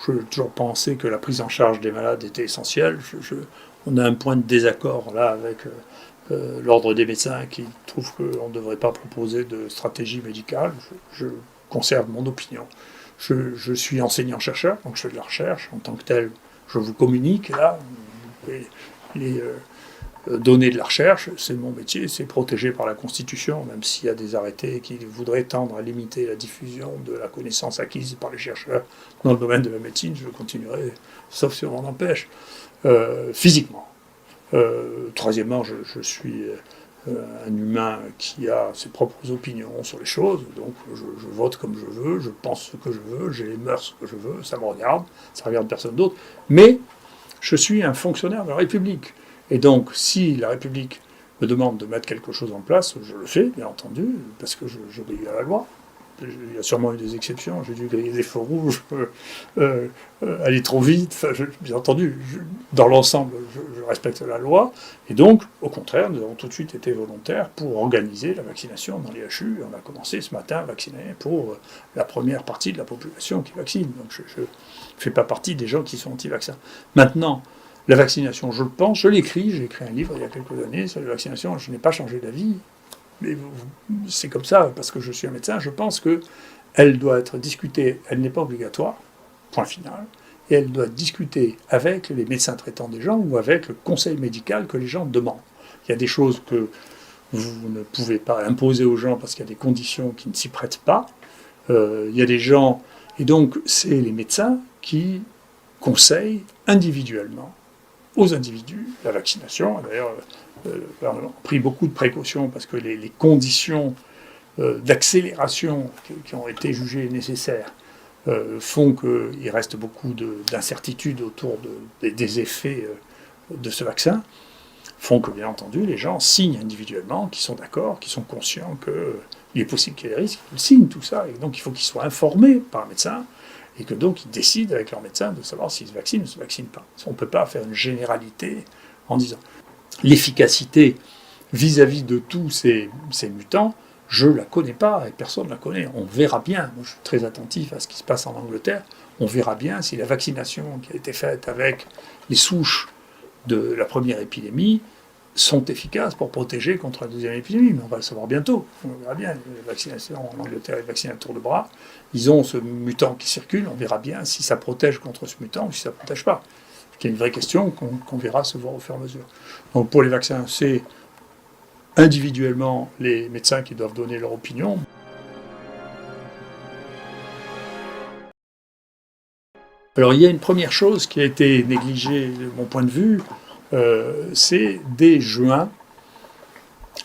j'ai toujours pensé que la prise en charge des malades était essentielle. On a un point de désaccord là avec l'ordre des médecins qui trouve qu'on ne devrait pas proposer de stratégie médicale. Je conserve mon opinion. Je suis enseignant-chercheur, donc je fais de la recherche. En tant que tel, je vous communique là les données de la recherche. C'est mon métier, c'est protégé par la Constitution, même s'il y a des arrêtés qui voudraient tendre à limiter la diffusion de la connaissance acquise par les chercheurs dans le domaine de la médecine. Je continuerai, sauf si on m'en empêche, physiquement. Troisièmement, je suis un humain qui a ses propres opinions sur les choses, donc je vote comme je veux, je pense ce que je veux, j'ai les mœurs que je veux, ça me regarde, ça regarde personne d'autre, mais je suis un fonctionnaire de la République. Et donc, si la République me demande de mettre quelque chose en place, je le fais, bien entendu, parce que j'obéis à la loi. Il y a sûrement eu des exceptions, j'ai dû griller des feux rouges, aller trop vite, bien entendu, dans l'ensemble, je respecte la loi, et donc, au contraire, nous avons tout de suite été volontaires pour organiser la vaccination dans les HU. On a commencé ce matin à vacciner pour la première partie de la population qui vaccine, donc je ne fais pas partie des gens qui sont anti-vaccins. Maintenant, la vaccination, je le pense, je l'écris, j'ai écrit un livre il y a quelques années sur la vaccination, je n'ai pas changé d'avis. Mais c'est comme ça, parce que je suis un médecin, je pense qu'elle doit être discutée, elle n'est pas obligatoire, point final, et elle doit être discutée avec les médecins traitants des gens ou avec le conseil médical que les gens demandent. Il y a des choses que vous ne pouvez pas imposer aux gens parce qu'il y a des conditions qui ne s'y prêtent pas. Il y a des gens, et donc c'est les médecins qui conseillent individuellement aux individus la vaccination. D'ailleurs, on a pris beaucoup de précautions parce que les conditions d'accélération qui ont été jugées nécessaires font qu'il reste beaucoup d'incertitudes autour des effets de ce vaccin, font que, bien entendu, les gens signent individuellement, qui sont d'accord, qui sont conscients qu'il est possible qu'il y ait des risques, ils signent tout ça, et donc il faut qu'ils soient informés par un médecin, et que donc ils décident avec leur médecin de savoir s'ils se vaccinent ou ne se vaccinent pas. On ne peut pas faire une généralité en disant l'efficacité vis-à-vis de tous ces mutants, je ne la connais pas et personne ne la connaît. On verra bien, moi je suis très attentif à ce qui se passe en Angleterre, on verra bien si la vaccination qui a été faite avec les souches de la première épidémie sont efficaces pour protéger contre la deuxième épidémie. Mais on va le savoir bientôt. On verra bien. La vaccination en Angleterre est vaccinée à tour de bras. Ils ont ce mutant qui circule. On verra bien si ça protège contre ce mutant ou si ça ne protège pas. C'est une vraie question qu'on verra se voir au fur et à mesure. Donc pour les vaccins, c'est individuellement les médecins qui doivent donner leur opinion. Alors il y a une première chose qui a été négligée de mon point de vue, c'est dès juin,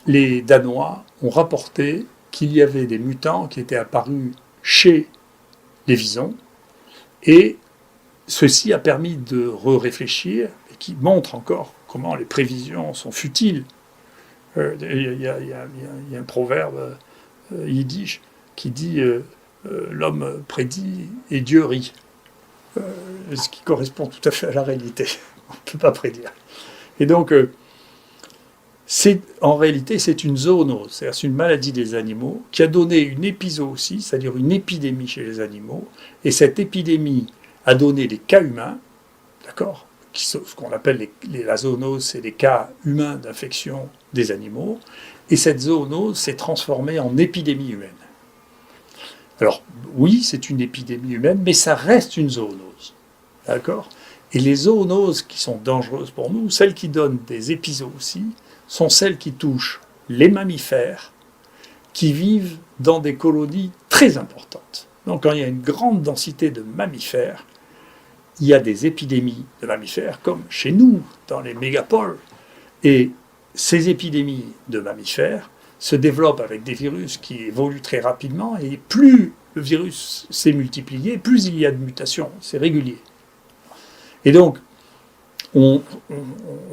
les Danois ont rapporté qu'il y avait des mutants qui étaient apparus chez les visons, et ceci a permis de réfléchir et qui montre encore comment les prévisions sont futiles. Il y a un proverbe yiddish qui dit l'homme prédit et Dieu rit. Ce qui correspond tout à fait à la réalité. On ne peut pas prédire. Et donc, en réalité, c'est une zoonose, c'est-à-dire c'est une maladie des animaux qui a donné une épizootie, c'est-à-dire une épidémie chez les animaux, et cette épidémie a donné des cas humains, d'accord, ce qu'on appelle la zoonose, c'est les cas humains d'infection des animaux, et cette zoonose s'est transformée en épidémie humaine. Alors, oui, c'est une épidémie humaine, mais ça reste une zoonose. D'accord ? Et les zoonoses qui sont dangereuses pour nous, celles qui donnent des épizooties, sont celles qui touchent les mammifères qui vivent dans des colonies très importantes. Donc, quand il y a une grande densité de mammifères, il y a des épidémies de mammifères, comme chez nous, dans les mégapoles. Et ces épidémies de mammifères se développent avec des virus qui évoluent très rapidement, et plus le virus s'est multiplié, plus il y a de mutations, c'est régulier. Et donc, on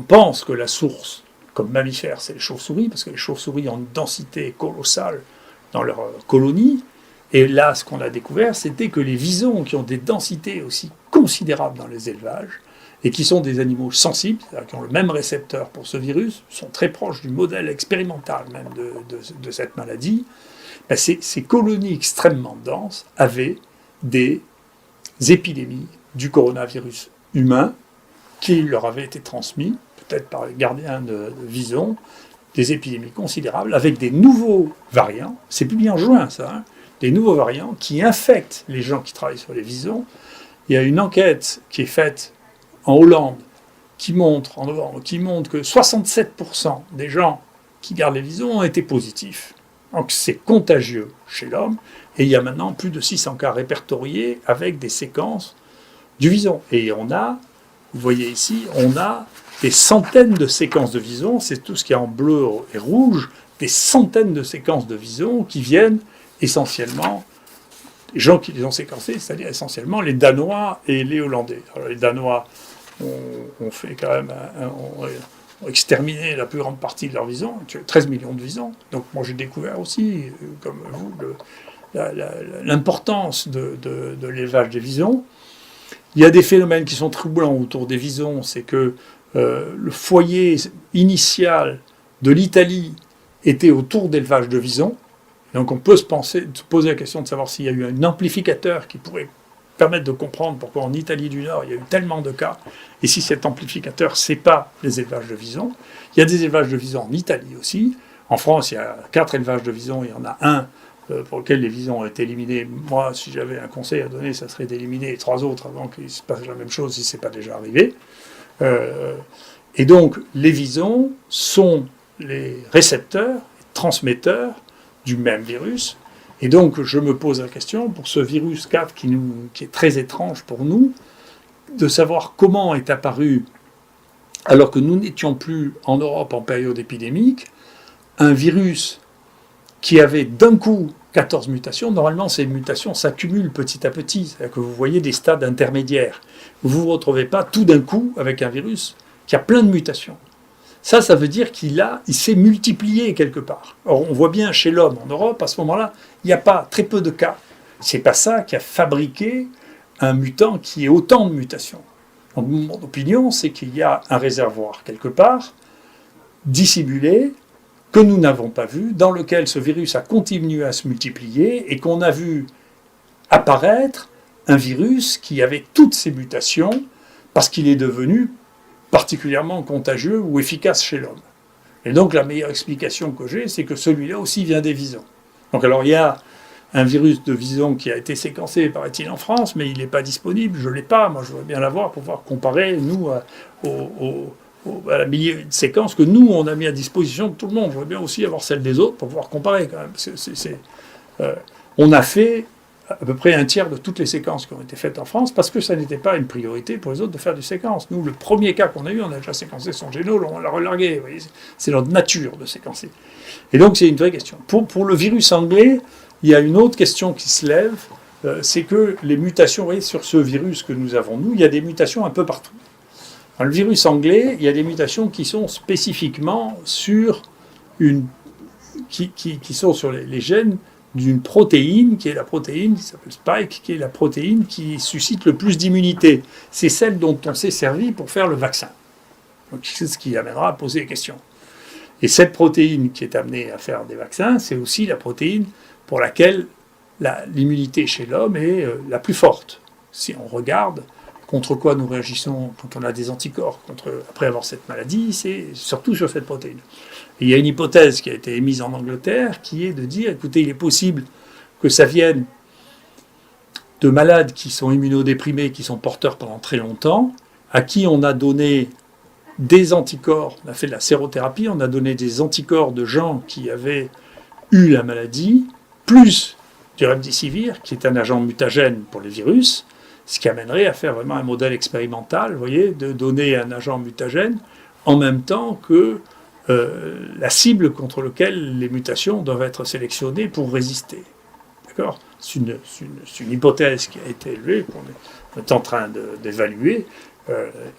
pense que la source, comme mammifère, c'est les chauves-souris, parce que les chauves-souris ont une densité colossale dans leur colonie, et là, ce qu'on a découvert, c'était que les visons, qui ont des densités aussi considérables dans les élevages, et qui sont des animaux sensibles, c'est-à-dire qui ont le même récepteur pour ce virus, sont très proches du modèle expérimental même de cette maladie, ces colonies extrêmement denses avaient des épidémies du coronavirus humain qui leur avait été transmis, peut-être par les gardiens de visons, des épidémies considérables avec des nouveaux variants, c'est publié en juin ça, hein, des nouveaux variants qui infectent les gens qui travaillent sur les visons. Il y a une enquête qui est faite en Hollande qui montre, en novembre, qui montre que 67% des gens qui gardent les visons ont été positifs. Donc c'est contagieux chez l'homme, et il y a maintenant plus de 600 cas répertoriés avec des séquences du vison. Et on a, vous voyez ici, on a des centaines de séquences de visons, c'est tout ce qui est en bleu et rouge, des centaines de séquences de visons qui viennent essentiellement, les gens qui les ont séquencés, c'est-à-dire essentiellement les Danois et les Hollandais. Alors les Danois ont fait quand même, ont exterminé la plus grande partie de leurs visons, 13 millions de visons. Donc moi j'ai découvert aussi, comme vous, l'importance de l'élevage des visons. Il y a des phénomènes qui sont troublants autour des visons, c'est que le foyer initial de l'Italie était autour d'élevage de visons. Donc on peut se poser la question de savoir s'il y a eu un amplificateur qui pourrait permettre de comprendre pourquoi en Italie du Nord il y a eu tellement de cas, et si cet amplificateur c'est pas les élevages de visons. Il y a des élevages de visons en Italie aussi. En France il y a 4 élevages de visons, il y en a un pour lequel les visons ont été éliminés. Moi, si j'avais un conseil à donner, ça serait d'éliminer les 3 autres avant qu'il se passe la même chose si ce n'est pas déjà arrivé. Et donc, les visons sont les récepteurs, les transmetteurs du même virus. Et donc, je me pose la question, pour ce virus 4 qui est très étrange pour nous, de savoir comment est apparu, alors que nous n'étions plus en Europe en période épidémique, un virus qui avait d'un coup 14 mutations. Normalement, ces mutations s'accumulent petit à petit. C'est-à-dire que vous voyez des stades intermédiaires. Vous ne vous retrouvez pas tout d'un coup avec un virus qui a plein de mutations. Ça veut dire qu'il s'est multiplié quelque part. Or, on voit bien chez l'homme en Europe, à ce moment-là, il n'y a pas très peu de cas. C'est pas ça qui a fabriqué un mutant qui ait autant de mutations. Donc, mon opinion, c'est qu'il y a un réservoir quelque part, dissimulé, que nous n'avons pas vu, dans lequel ce virus a continué à se multiplier et qu'on a vu apparaître un virus qui avait toutes ces mutations parce qu'il est devenu particulièrement contagieux ou efficace chez l'homme. Et donc la meilleure explication que j'ai, c'est que celui-là aussi vient des visons. Donc alors il y a un virus de vison qui a été séquencé, paraît-il, en France, mais il n'est pas disponible, je ne l'ai pas, moi je voudrais bien l'avoir pour pouvoir comparer, nous, à la millier de séquences que nous, on a mis à disposition de tout le monde. Je voudrais bien aussi avoir celle des autres pour pouvoir comparer quand même. On a fait à peu près un tiers de toutes les séquences qui ont été faites en France parce que ça n'était pas une priorité pour les autres de faire des séquences. Nous, le premier cas qu'on a eu, on a déjà séquencé son génome, on l'a relargué. Vous voyez, c'est notre nature de séquencer. Et donc, c'est une vraie question. Pour le virus anglais, il y a une autre question qui se lève, c'est que les mutations, vous voyez, sur ce virus que nous avons, nous, il y a des mutations un peu partout. Dans le virus anglais, il y a des mutations qui sont spécifiquement sur qui sont sur les gènes d'une protéine, qui est la protéine qui s'appelle Spike, qui est la protéine qui suscite le plus d'immunité. C'est celle dont on s'est servi pour faire le vaccin. Donc c'est ce qui amènera à poser des questions. Et cette protéine qui est amenée à faire des vaccins, c'est aussi la protéine pour laquelle l'immunité chez l'homme est la plus forte. Si on regarde contre quoi nous réagissons quand on a des anticorps après avoir cette maladie, c'est surtout sur cette protéine. Et il y a une hypothèse qui a été émise en Angleterre qui est de dire, écoutez, il est possible que ça vienne de malades qui sont immunodéprimés, qui sont porteurs pendant très longtemps, à qui on a donné des anticorps, on a fait de la sérothérapie, on a donné des anticorps de gens qui avaient eu la maladie, plus du remdesivir, qui est un agent mutagène pour les virus, ce qui amènerait à faire vraiment un modèle expérimental, vous voyez, de donner un agent mutagène en même temps que la cible contre laquelle les mutations doivent être sélectionnées pour résister. D'accord ? C'est une hypothèse qui a été élevée, qu'on est en train d'évaluer.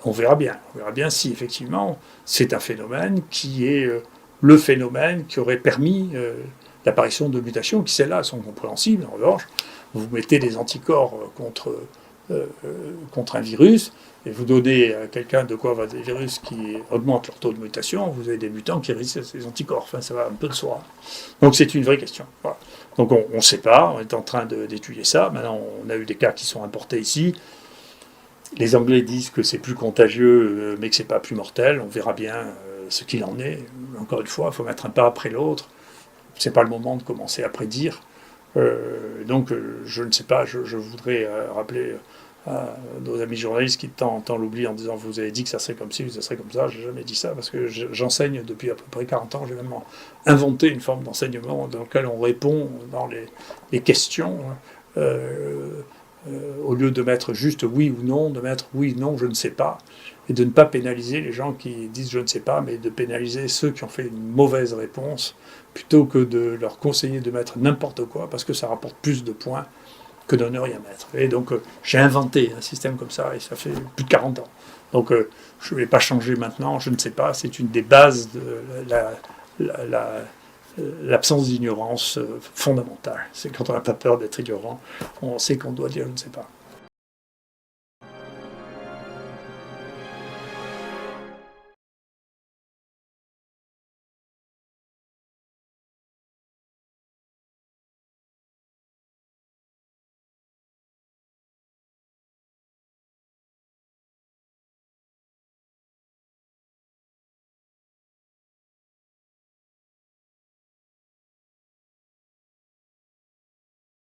On verra bien. On verra bien si effectivement c'est un phénomène qui est le phénomène qui aurait permis l'apparition de mutations qui, celles-là, sont compréhensibles. En revanche, vous mettez des anticorps contre un virus, et vous donnez à quelqu'un de quoi avoir des virus qui augmentent leur taux de mutation, vous avez des mutants qui résistent à ces anticorps. Enfin, ça va un peu de soi. Donc c'est une vraie question. Voilà. Donc on ne sait pas, on est en train d'étudier ça. Maintenant, on a eu des cas qui sont importés ici. Les Anglais disent que c'est plus contagieux, mais que c'est pas plus mortel. On verra bien ce qu'il en est. Encore une fois, il faut mettre un pas après l'autre. C'est pas le moment de commencer à prédire. Donc, je ne sais pas. Je voudrais rappeler à nos amis journalistes qui tant l'oublient en disant vous avez dit que ça serait comme ci, que ça serait comme ça. J'ai jamais dit ça parce que j'enseigne depuis à peu près 40 ans. J'ai même inventé une forme d'enseignement dans lequel on répond dans les questions. Au lieu de mettre juste oui ou non, de mettre oui, non, je ne sais pas, et de ne pas pénaliser les gens qui disent je ne sais pas, mais de pénaliser ceux qui ont fait une mauvaise réponse, plutôt que de leur conseiller de mettre n'importe quoi, parce que ça rapporte plus de points que de ne rien mettre. Et donc j'ai inventé un système comme ça, et ça fait plus de 40 ans. Donc je ne vais pas changer maintenant, je ne sais pas, c'est une des bases de l'absence d'ignorance fondamentale. C'est quand on n'a pas peur d'être ignorant, on sait qu'on doit dire je ne sais pas.